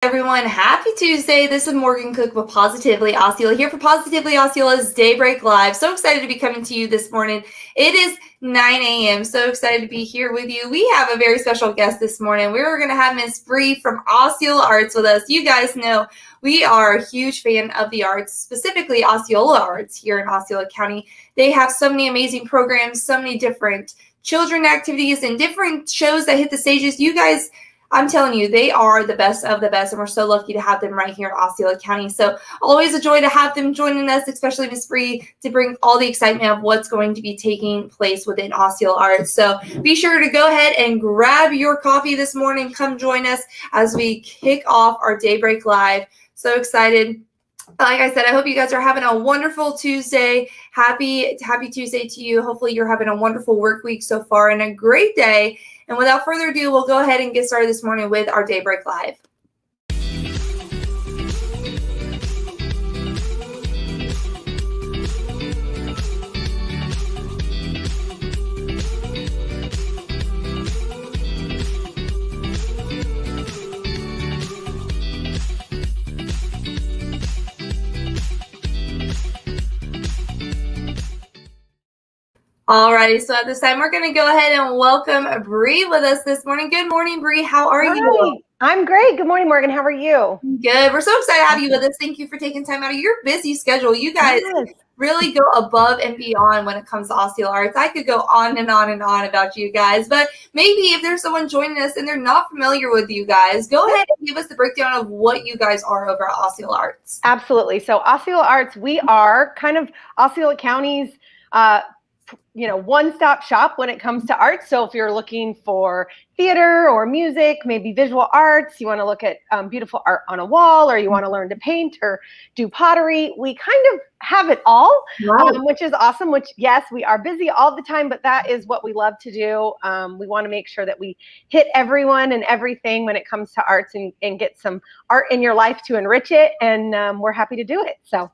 Everyone, happy Tuesday. This is Morgan Cook with Positively Osceola here for Positively Osceola's Daybreak Live. So excited to be coming to you this morning. It is 9 a.m. So excited to be here with you. We have a very special guest this morning. We're going to have Miss Bree from Osceola Arts with us. You guys know we are a huge fan of the arts, specifically Osceola Arts here in Osceola County. They have so many amazing programs, so many different children activities and different shows that hit the stages. You guys, I'm telling you, they are the best of the best, and we're so lucky to have them right here in Osceola County. So always a joy to have them joining us, especially Miss Bree, to bring all the excitement of what's going to be taking place within Osceola Arts. So be sure to go ahead and grab your coffee this morning. Come join us as we kick off our Daybreak Live. So excited. Like I said, I hope you guys are having a wonderful Tuesday. Happy Tuesday to you. Hopefully you're having a wonderful work week so far and a great day. And without further ado, we'll go ahead and get started this morning with our Daybreak Live. Alrighty, so at this time, we're going to go ahead and welcome Bree with us this morning. Good morning, Bree. How are you? I'm great. Good morning, Morgan. How are you? Good. We're so excited to have you with us. Thank you for taking time out of your busy schedule. You guys really go above and beyond when it comes to Osceola Arts. I could go on and on and on about you guys, but maybe if there's someone joining us and they're not familiar with you guys, go ahead and give us the breakdown of what you guys are over at Osceola Arts. Absolutely. So Osceola Arts, we are kind of Osceola County's one-stop shop when it comes to art. So if you're looking for theater or music, maybe visual arts, you want to look at beautiful art on a wall, or you want to learn to paint or do pottery, we kind of have it all, which is awesome, which, yes, we are busy all the time, but that is what we love to do. We want to make sure that we hit everyone and everything when it comes to arts and get some art in your life to enrich it, and we're happy to do it. So,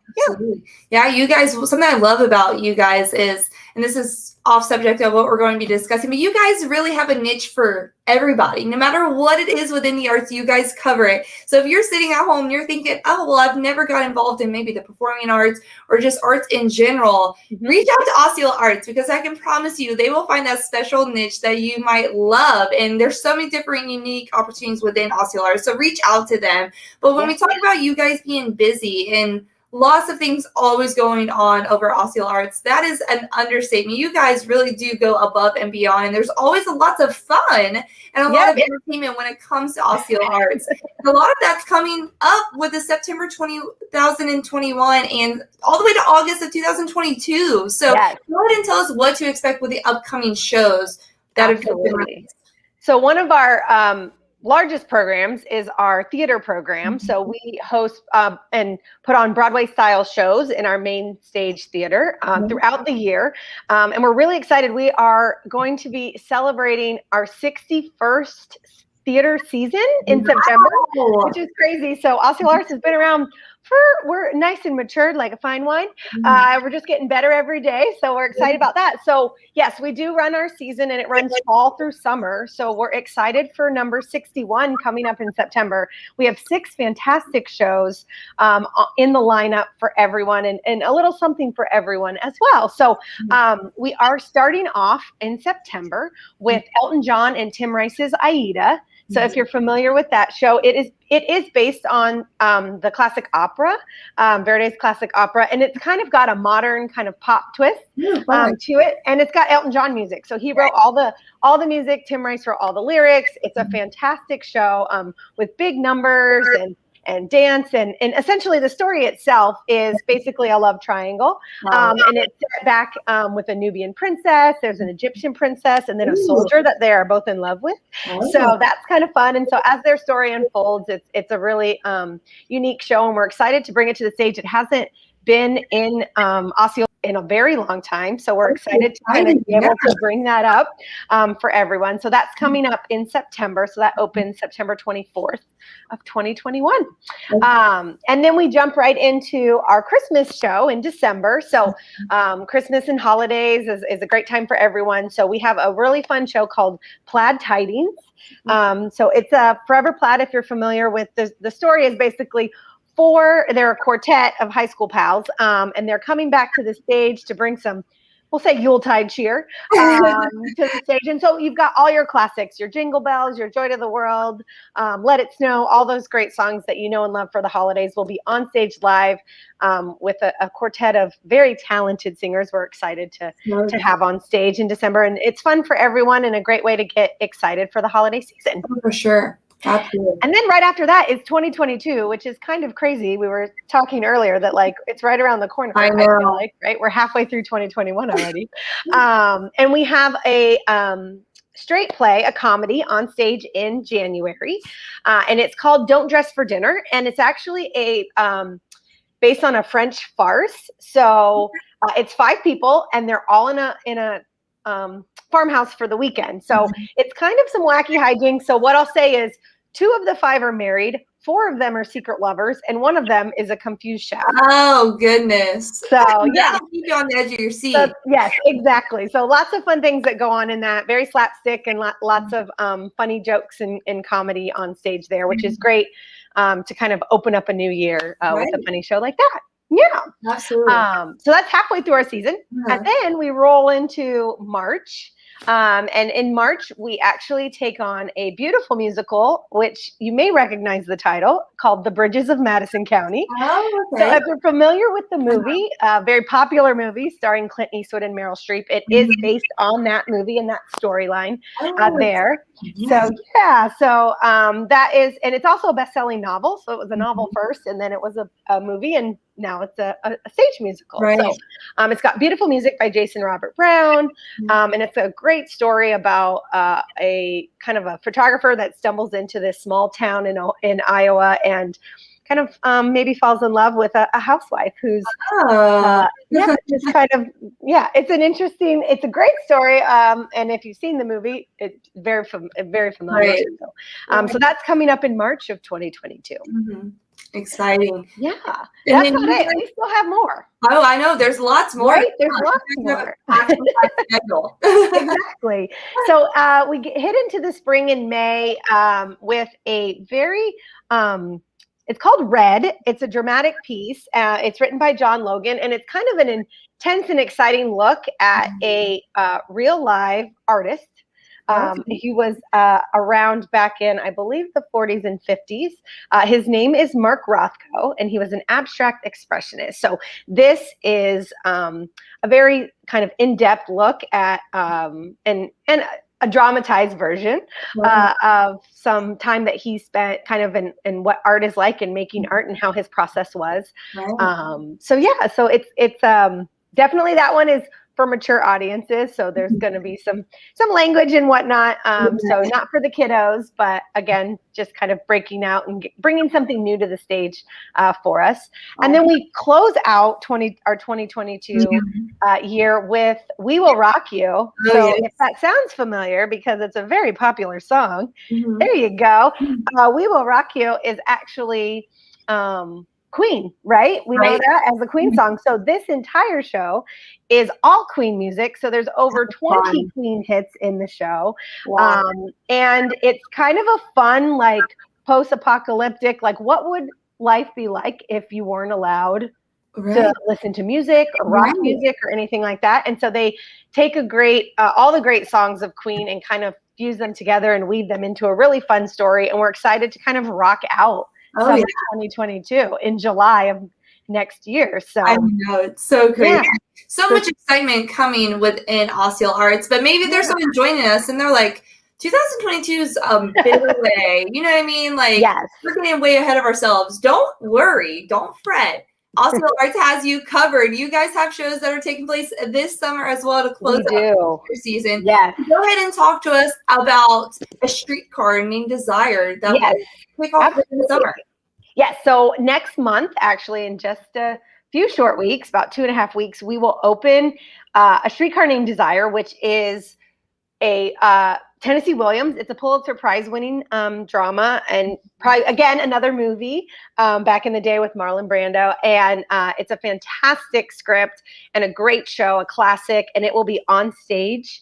yeah, you guys, something I love about you guys is, and this is off subject of what we're going to be discussing, but you guys really have a niche for everybody. No matter what it is within the arts, you guys cover it. So if you're sitting at home and you're thinking, oh, well, I've never got involved in maybe the performing arts or just arts in general, reach out to Osceola Arts, because I can promise you they will find that special niche that you might love. And there's so many different unique opportunities within Osceola Arts. So reach out to them. But when we talk about you guys being busy and lots of things always going on over Osceola Arts, that is an understatement. You guys really do go above and beyond, and there's always lots of fun and a lot of entertainment when it comes to Osceola Arts. And a lot of that's coming up with the September 2021 and all the way to August of 2022. So go ahead and tell us what to expect with the upcoming shows that have been released. So one of our largest programs is our theater program. So we host and put on Broadway style shows in our main stage theater throughout the year. And we're really excited. We are going to be celebrating our 61st theater season in September, which is crazy. So Osceola Arts has been around we're nice and matured like a fine wine. We're just getting better every day. So we're excited about that. So yes, we do run our season, and it runs fall through summer. So we're excited for number 61 coming up in September. We have 6 fantastic shows in the lineup for everyone, and a little something for everyone as well. So we are starting off in September with Elton John and Tim Rice's Aida. So if you're familiar with that show, it is based on the classic opera, Verdi's classic opera, and it's kind of got a modern kind of pop twist to it, and it's got Elton John music. So he wrote all the music. Tim Rice wrote all the lyrics. It's a fantastic show with big numbers and dance, and essentially the story itself is basically a love triangle, and it's set back with a Nubian princess, there's an Egyptian princess, and then a soldier that they are both in love with. So that's kind of fun. And so as their story unfolds, it's a really unique show, and we're excited to bring it to the stage. It hasn't been in Osceola in a very long time. So we're excited to kind of be able to bring that up for everyone. So that's coming up in September. So that opens September 24th of 2021. And then we jump right into our Christmas show in December. So Christmas and holidays is a great time for everyone. So we have a really fun show called Plaid Tidings. So it's a Forever Plaid. If you're familiar with the story, is basically they're a quartet of high school pals, and they're coming back to the stage to bring some, we'll say, Yuletide cheer to the stage. And so you've got all your classics, your Jingle Bells, your Joy to the World, Let It Snow, all those great songs that you know and love for the holidays will be on stage live with a quartet of very talented singers we're excited to have on stage in December. And it's fun for everyone and a great way to get excited for the holiday season. Oh, for sure. Absolutely. And then right after that is 2022, which is kind of crazy. We were talking earlier that like it's right around the corner. I know. I feel like, right? We're halfway through 2021 already. And we have a straight play, a comedy on stage in January. And it's called Don't Dress for Dinner. And it's actually based on a French farce. So it's 5 people and they're all in a farmhouse for the weekend. So it's kind of some wacky hijinks. So what I'll say is 2 of the 5 are married, 4 of them are secret lovers, and 1 of them is a confused chef. Oh, goodness. So yeah, that'll keep you on the edge of your seat. So, yes, exactly. So lots of fun things that go on in that. Very slapstick and lots of funny jokes and comedy on stage there, which is great to kind of open up a new year with a funny show like that. Yeah, absolutely. So that's halfway through our season, and then we roll into March. And in March, we actually take on a beautiful musical, which you may recognize the title, called The Bridges of Madison County. Oh, okay. So if you're familiar with the movie, very popular movie starring Clint Eastwood and Meryl Streep, it is based on that movie and that storyline there. So yeah, so that is, and it's also a best-selling novel. So it was a novel first, and then it was a movie, and now it's a stage musical. Right. So it's got beautiful music by Jason Robert Brown, and it's a great story about a kind of a photographer that stumbles into this small town in Iowa and kind of maybe falls in love with a housewife who's just kind of it's a great story, and if you've seen the movie, it's very familiar. Right. So that's coming up in March of 2022. Exciting. Yeah, that's not it. We still have more. Oh, I know. There's lots more. Right? There's lots more. Exactly. So we hit into the spring in May with a very it's called Red. It's a dramatic piece. It's written by John Logan, and it's kind of an intense and exciting look at a real live artist. He was around back in, I believe, the 40s and 50s. His name is Mark Rothko, and he was an abstract expressionist. So this is a very kind of in-depth look at and a dramatized version of some time that he spent kind of in what art is like and making art and how his process was. So it's definitely, that one is for mature audiences, so there's going to be some language and whatnot. So not for the kiddos, but again, just kind of breaking out and bringing something new to the stage for us. And then we close out our 2022 year with "We Will Rock You." So if that sounds familiar, because it's a very popular song, there you go. "We Will Rock You" is actually Queen, right? We know that as a Queen song. So this entire show is all Queen music. So there's over 20 Queen hits in the show. And it's kind of a fun, like post-apocalyptic, like what would life be like if you weren't allowed to listen to music or rock music or anything like that. And so they take all the great songs of Queen and kind of fuse them together and weave them into a really fun story. And we're excited to kind of rock out 2022 in July of next year. So I know, it's so crazy. So much excitement coming within Osceola Arts, but maybe there's someone joining us and they're like, 2022 is a bit away. You know what I mean? Like, we're getting way ahead of ourselves. Don't worry. Don't fret. Osceola Arts has you covered. You guys have shows that are taking place this summer as well to close out your season. Go ahead and talk to us about a streetcar named Desire that will kick off in the summer. Yes. So next month, actually, in just a few short weeks, about 2.5 weeks, we will open A Streetcar Named Desire, which is a Tennessee Williams. It's a Pulitzer Prize winning drama, and probably again another movie back in the day with Marlon Brando. And it's a fantastic script and a great show, a classic. And it will be on stage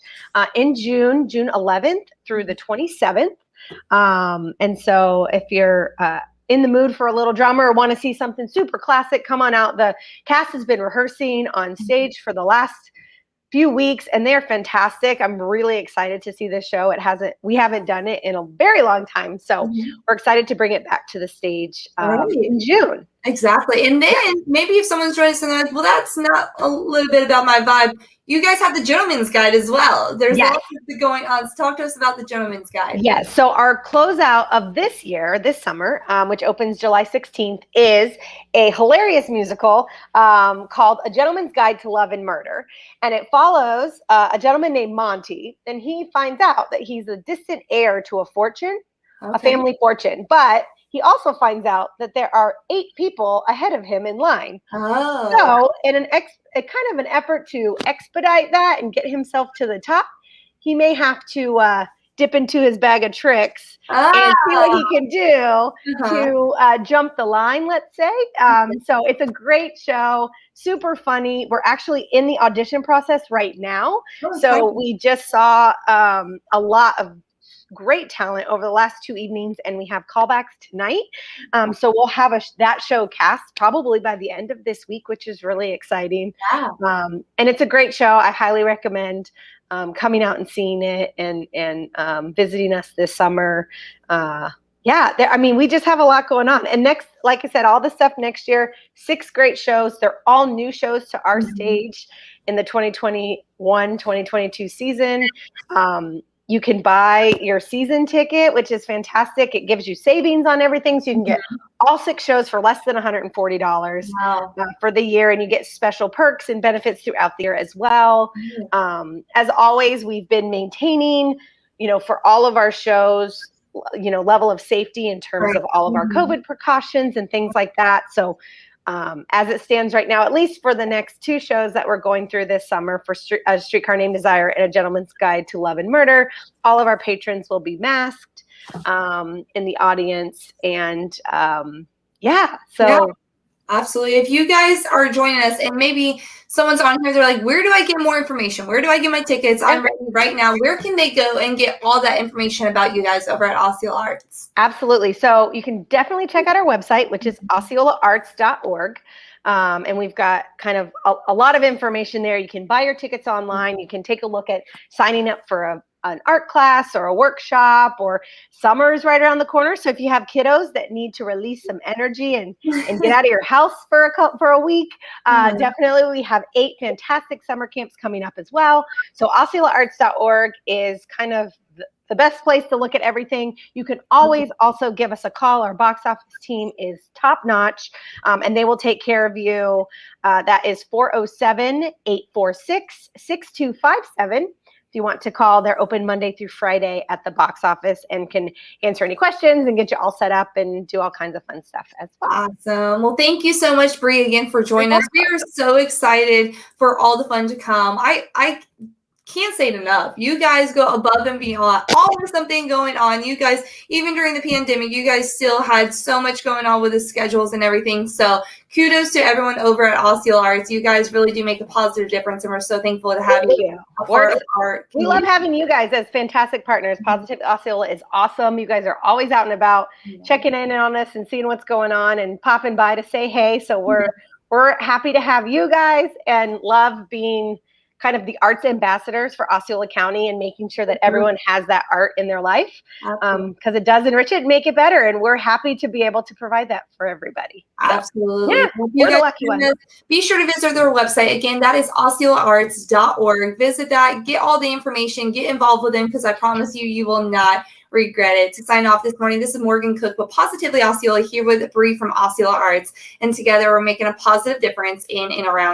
in June 11th through the 27th. And so if you're in the mood for a little drama or want to see something super classic, come on out. The cast has been rehearsing on stage for the last few weeks, and they're fantastic. I'm really excited to see this show. We haven't done it in a very long time, so we're excited to bring it back to the stage in June. Exactly. And then maybe if someone's joining us and they're like, well, that's not a little bit about my vibe, you guys have the Gentleman's Guide as well. There's lots of going on. So talk to us about the Gentleman's Guide. Yes. So our closeout of this year, this summer, which opens July 16th, is a hilarious musical called A Gentleman's Guide to Love and Murder. And it follows a gentleman named Monty, and he finds out that he's a distant heir to a fortune, a family fortune. But he also finds out that there are 8 people ahead of him in line. Oh. So in a kind of an effort to expedite that and get himself to the top, he may have to dip into his bag of tricks and see what he can do to jump the line, let's say. So it's a great show, super funny. We're actually in the audition process right now. So we just saw a lot of great talent over the last 2 evenings, and we have callbacks tonight. So we'll have that show cast probably by the end of this week, which is really exciting. And it's a great show. I highly recommend coming out and seeing it and visiting us this summer. We just have a lot going on. And next, like I said, all the stuff next year, 6 great shows. They're all new shows to our stage in the 2021-2022 season. You can buy your season ticket, which is fantastic. It gives you savings on everything. So you can get all 6 shows for less than $140 for the year. And you get special perks and benefits throughout the year as well. As always, we've been maintaining, for all of our shows, level of safety in terms of all of our COVID precautions and things like that. So as it stands right now, at least for the next 2 shows that we're going through this summer for A Streetcar Named Desire and A Gentleman's Guide to Love and Murder, all of our patrons will be masked in the audience. And absolutely. If you guys are joining us and maybe someone's on here, they're like, where do I get more information? Where do I get my tickets? I'm ready right now. Where can they go and get all that information about you guys over at Osceola Arts? Absolutely. So you can definitely check out our website, which is osceolaarts.org. And we've got kind of a lot of information there. You can buy your tickets online. You can take a look at signing up for an art class or a workshop, or summer's right around the corner. So if you have kiddos that need to release some energy and get out of your house for a week, definitely we have 8 fantastic summer camps coming up as well. So osceolaarts.org is kind of the best place to look at everything. You can always also give us a call. Our box office team is top notch, and they will take care of you. That is 407-846-6257. If you want to call, they're open Monday through Friday at the box office and can answer any questions and get you all set up and do all kinds of fun stuff as well. Awesome. Well, thank you so much, Bree, again for joining us. We are so excited for all the fun to come. I can't say it enough. You guys go above and beyond. Always something going on. You guys, even during the pandemic, you guys still had so much going on with the schedules and everything. So kudos to everyone over at Osceola Arts. You guys really do make a positive difference, and we're so thankful to have you. We love having you guys as fantastic partners. Positive Osceola is awesome. You guys are always out and about, checking in on us and seeing what's going on and popping by to say hey. So we're happy to have you guys and love being kind of the arts ambassadors for Osceola County and making sure that everyone has that art in their life, because it does enrich it and make it better. And we're happy to be able to provide that for everybody. Absolutely. Yeah, we're the lucky ones. Be sure to visit their website. Again, that is osceolaarts.org. Visit that, get all the information, get involved with them, because I promise you, you will not regret it. To sign off this morning, this is Morgan Cook with Positively Osceola, here with Bree from Osceola Arts. And together we're making a positive difference in and around